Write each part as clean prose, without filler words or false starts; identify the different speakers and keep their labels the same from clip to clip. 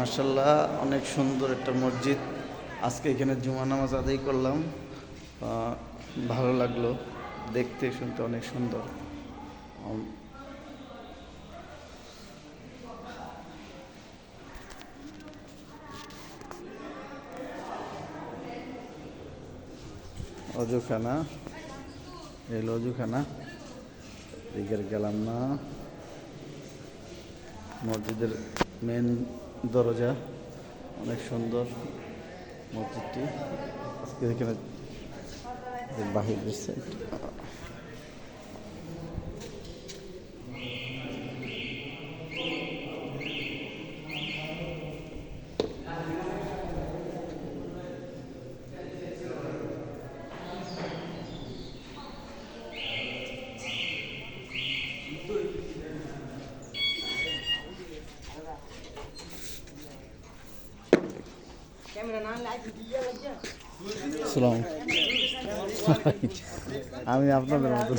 Speaker 1: মাশাআল্লাহ অনেক সুন্দর একটা মসজিদ। আজকে এখানে জুমা নামাজ আদায় করলাম। ভালো লাগলো, দেখতে শুনতে অনেক সুন্দর। অজুখানা, এই অজুখানা, দিকের গেলাম না। মসজিদের মেন দরজা অনেক সুন্দর মসজিদটি। আজকে এখানে বাহির দিচ্ছে। সালাম, আমি আপনাদের মতো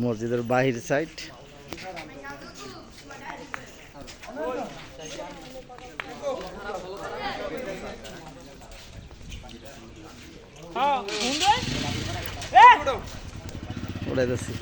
Speaker 1: মসজিদের বাহির সাইড। উড়াই যাচ্ছি।